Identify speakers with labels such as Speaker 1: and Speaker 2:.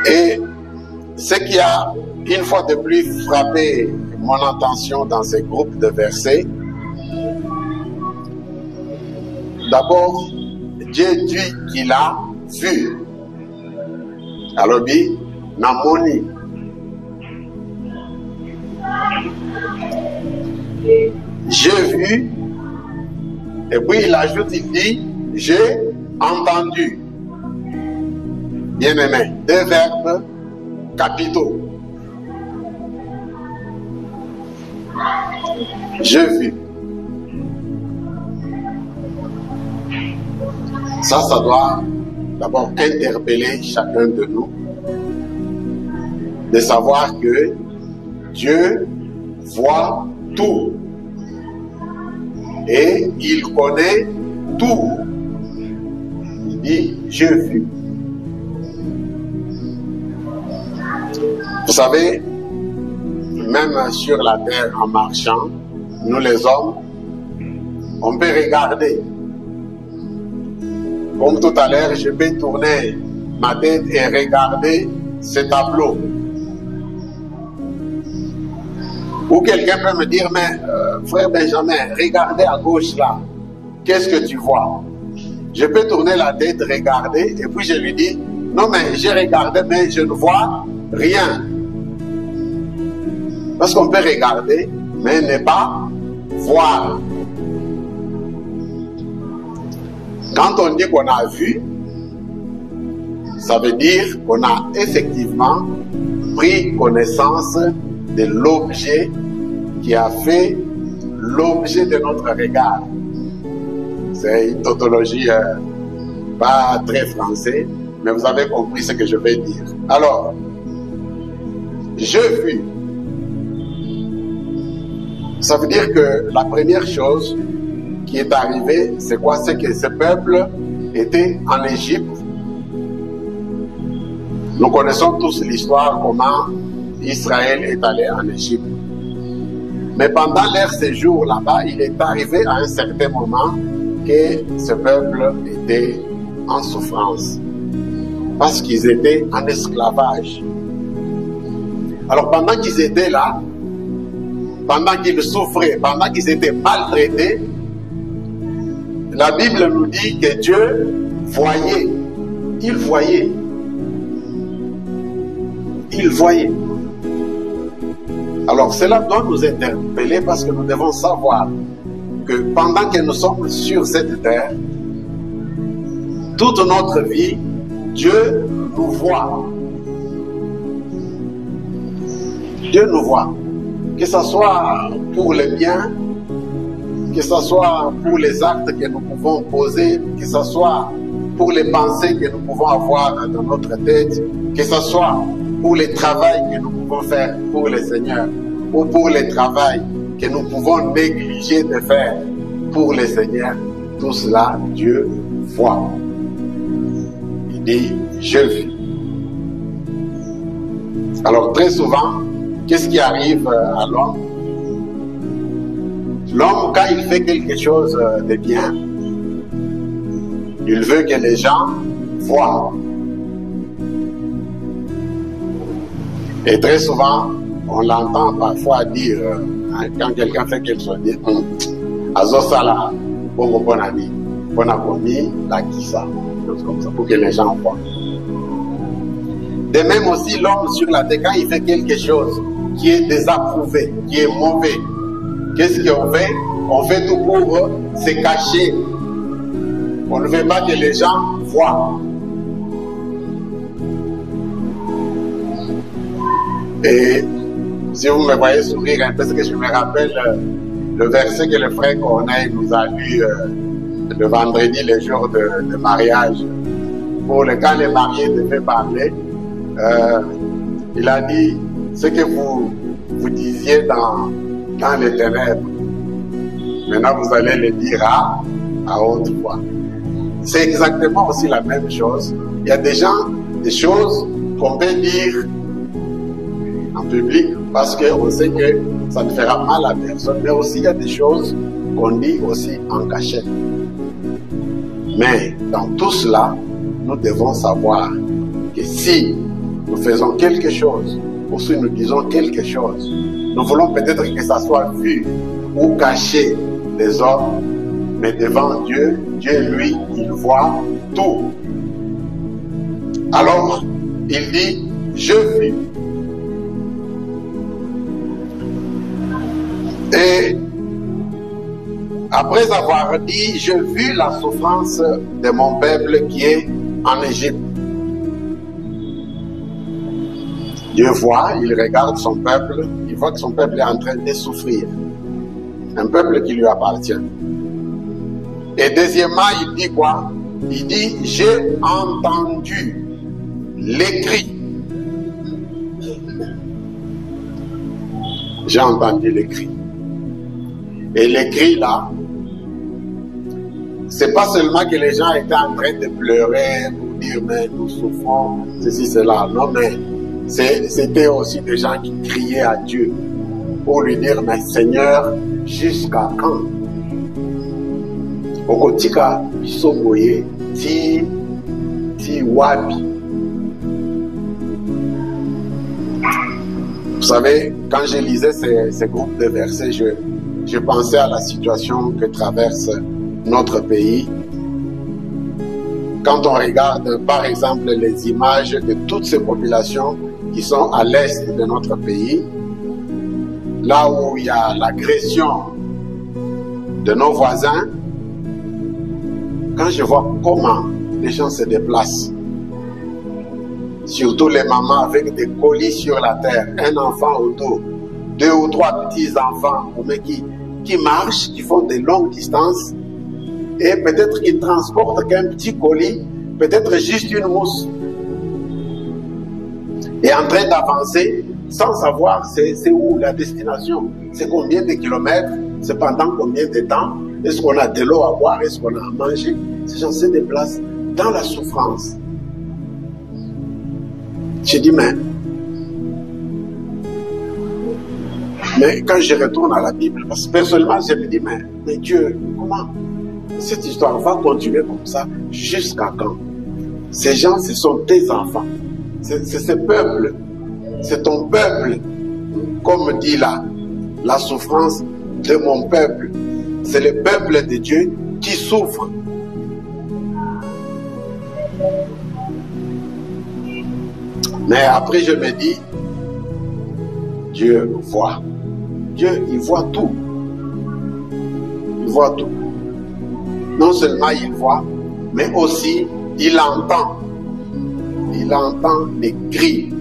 Speaker 1: Et ce qui a une fois de plus frappé mon attention dans ces groupes de versets, d'abord, Dieu dit qu'il a vu. Alors, dit, Namoni. J'ai vu, et puis il ajoute, il dit, j'ai entendu. Bien-aimé, deux verbes capitaux. J'ai vu. Ça doit d'abord interpeller chacun de nous, de savoir que Dieu voit tout et il connaît tout. Il dit, j'ai vu. Vous savez, même sur la terre en marchant, nous les hommes, on peut regarder. Comme tout à l'heure, je peux tourner ma tête et regarder ce tableau. Ou quelqu'un peut me dire, mais frère Benjamin, regardez à gauche là. Qu'est-ce que tu vois? Je peux tourner la tête, regarder, et puis je lui dis, non mais j'ai regardé, mais je ne vois rien. Parce qu'on peut regarder, mais ne pas voir. Quand on dit qu'on a vu, ça veut dire qu'on a effectivement pris connaissance de l'objet qui a fait l'objet de notre regard. C'est une tautologie pas très française, mais vous avez compris ce que je vais dire. Alors, j'ai vu. Ça veut dire que la première chose qui est arrivée, c'est quoi? C'est que ce peuple était en Égypte. Nous connaissons tous l'histoire, comment Israël est allé en Égypte. Mais pendant leur séjour là-bas, il est arrivé à un certain moment que ce peuple était en souffrance. Parce qu'ils étaient en esclavage. Alors pendant qu'ils étaient là, pendant qu'ils souffraient, pendant qu'ils étaient maltraités, la Bible nous dit que Dieu voyait. Il voyait. Il voyait. Alors cela doit nous interpeller parce que nous devons savoir que pendant que nous sommes sur cette terre, toute notre vie, Dieu nous voit. Dieu nous voit. Que ce soit pour le bien, que ce soit pour les actes que nous pouvons poser, que ce soit pour les pensées que nous pouvons avoir dans notre tête, que ce soit pour le travail que nous pouvons faire pour le Seigneur, ou pour le travail que nous pouvons négliger de faire pour le Seigneur, tout cela, Dieu voit. Il dit, je vis. Alors très souvent, qu'est-ce qui arrive à l'homme? L'homme, quand il fait quelque chose de bien, il veut que les gens voient. Et très souvent, on l'entend parfois dire, quand quelqu'un fait quelque chose, dit, Azosala, bon ami, bon ami, la kisa, chose comme ça, pour que les gens voient. De même aussi, l'homme sur la terre, quand il fait quelque chose qui est désapprouvé, qui est mauvais, qu'est-ce qu'on fait? On fait tout pour se cacher. On ne veut pas que les gens voient. Et si vous me voyez sourire un peu, c'est que je me rappelle le verset que le frère Corneille nous a lu le vendredi, le jour de mariage. Pour le quand les mariés devaient parler, il a dit ce que vous disiez dans les ténèbres. Maintenant, vous allez le dire à haute voix. C'est exactement aussi la même chose. Il y a des choses qu'on peut dire en public parce qu'on sait que ça ne fera mal à personne. Mais aussi, il y a des choses qu'on dit aussi en cachette. Mais dans tout cela, nous devons savoir que si nous faisons quelque chose, ou si nous disons quelque chose, nous voulons peut-être que ça soit vu ou caché des hommes, mais devant Dieu, Dieu lui, il voit tout. Alors, il dit, je vis. Et après avoir dit, je vis la souffrance de mon peuple qui est en Égypte. Dieu voit, il regarde son peuple, il voit que son peuple est en train de souffrir. Un peuple qui lui appartient. Et deuxièmement, il dit quoi? Il dit, j'ai entendu les cris. J'ai entendu les cris. Et les cris là, c'est pas seulement que les gens étaient en train de pleurer pour dire mais nous souffrons, ceci, cela. Non, mais c'était aussi des gens qui criaient à Dieu pour lui dire mais Seigneur, jusqu'à quand? Okotika bisoboye ti wapi. Vous savez, quand je lisais ces groupes de versets, je pensais à la situation que traverse notre pays. Quand on regarde, par exemple, les images de toutes ces populations qui sont à l'est de notre pays, là où il y a l'agression de nos voisins, quand je vois comment les gens se déplacent, surtout les mamans avec des colis sur la terre, un enfant au dos, 2 ou 3 petits-enfants qui marchent, qui font de longues distances, et peut-être qu'ils transportent qu'un petit colis, peut-être juste une mousse, et en train d'avancer sans savoir c'est où la destination, c'est combien de kilomètres, c'est pendant combien de temps, est-ce qu'on a de l'eau à boire, est-ce qu'on a à manger. Ces gens se déplacent dans la souffrance. J'ai dit, mais quand je retourne à la Bible, parce que personnellement, je me dis, mais Dieu, comment cette histoire va continuer comme ça jusqu'à quand? Ces gens, ce sont tes enfants. C'est ce peuple. C'est ton peuple. Comme dit là, la souffrance de mon peuple. C'est le peuple de Dieu qui souffre. Mais après, je me dis, Dieu voit. Dieu, il voit tout. Il voit tout. Non seulement il voit, mais aussi il entend. Il entend les cris